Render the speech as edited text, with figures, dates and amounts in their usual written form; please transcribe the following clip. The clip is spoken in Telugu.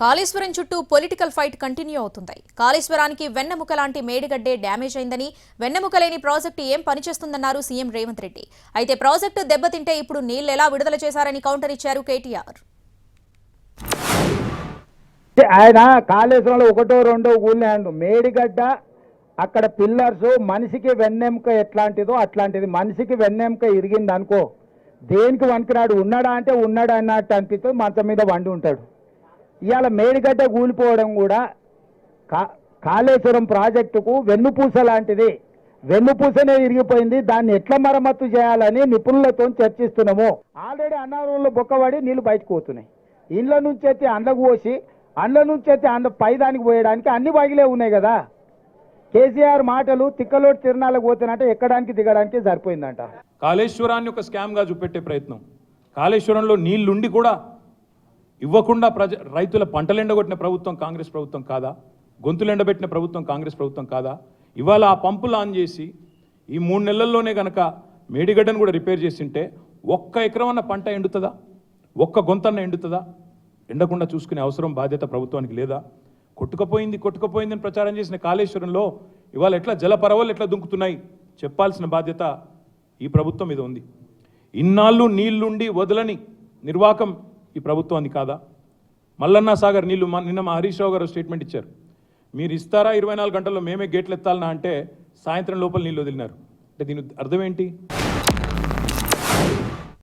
కాళేశ్వరం చుట్టూ పొలిటికల్ ఫైట్ కంటిన్యూ అవుతుంది. కాళేశ్వరానికి వెన్నెముక లాంటి మేడిగడ్డే డ్యామేజ్ అయిందని, వెన్నెముక లేని ప్రాజెక్టు ఏం పనిచేస్తుందన్నారు సీఎం రేవంత్ రెడ్డి. అయితే ప్రాజెక్టు దెబ్బతింటే ఇప్పుడు నీళ్లు ఎలా విడుదల చేశారని కౌంటర్ ఇచ్చారు కేటీఆర్. ఆయన కాళేశ్వరంలో ఒకటో రెండో ఊళ్ళో మేడిగడ్డ అక్కడ పిల్లర్స్ మనిషికి వెన్నెముక ఎట్లాంటిదో అట్లాంటిది. మనిషికి వెన్నెముక ఇరిగింది అనుకో, దేనికి వణికినాడు, ఉన్నాడా అంటే ఉన్నాడు అన్నట్టు అనిపిస్తుంది, మంచం మీద వండి ఉంటాడు. ఇవాళ మేడిగడ్డ కూలిపోవడం కూడా కాళేశ్వరం ప్రాజెక్టుకు వెన్నుపూస లాంటిది. వెన్నుపూసనే ఇరిగిపోయింది. దాన్ని ఎట్లా మరమ్మతు చేయాలని నిపుణులతో చర్చిస్తున్నాము. ఆల్రెడీ అన్నారంలో బొక్కబడి నీళ్లు బయటకు పోతున్నాయి. ఇండ్ల నుంచి అయితే అండ్లకు పోసి, అండ్ల నుంచి అయితే పైదానికి పోయడానికి అన్ని బాగిలే ఉన్నాయి కదా. కేసీఆర్ మాటలు తిక్కలోటి తిరణాలకు పోతున్నట్టే ఎక్కడానికి దిగడానికి సరిపోయిందంట. కాళేశ్వరాన్ని ఒక స్కామ్గా చూపెట్టే ప్రయత్నం, కాళేశ్వరంలో నీళ్లుండి కూడా ఇవ్వకుండా రైతుల పంటలు ఎండగొట్టిన ప్రభుత్వం కాంగ్రెస్ ప్రభుత్వం కాదా? గొంతులు ఎండబెట్టిన ప్రభుత్వం కాంగ్రెస్ ప్రభుత్వం కాదా? ఇవాళ ఆ పంపులు ఆన్ చేసి ఈ 3 నెలల్లోనే కనుక మేడిగడ్డను కూడా రిపేర్ చేసింటే ఒక్క ఎకరమన్న పంట ఎండుతుందా? ఒక్క గొంతన్న ఎండుతుందా? ఎండకుండా చూసుకునే అవసరం బాధ్యత ప్రభుత్వానికి లేదా? కొట్టుకుపోయిందని ప్రచారం చేసిన కాళేశ్వరంలో ఇవాళ ఎట్లా జలపరవలు ఎట్లా దుంకుతున్నాయి చెప్పాల్సిన బాధ్యత ఈ ప్రభుత్వం మీద ఉంది. ఇన్నాళ్ళు నీళ్లుండి వదలని నిర్వాకం ఈ ప్రభుత్వానికి కాదా? మల్లన్న సాగర్ నీళ్లు నిన్న మా హరీష్ రావు గారు స్టేట్మెంట్ ఇచ్చారు. మీరు ఇస్తారా 24 గంటల్లో మేమే గేట్లు ఎత్తాలన్నా అంటే సాయంత్రం లోపల నీళ్ళు వదిలినారు. అంటే దీని అర్థం ఏంటి?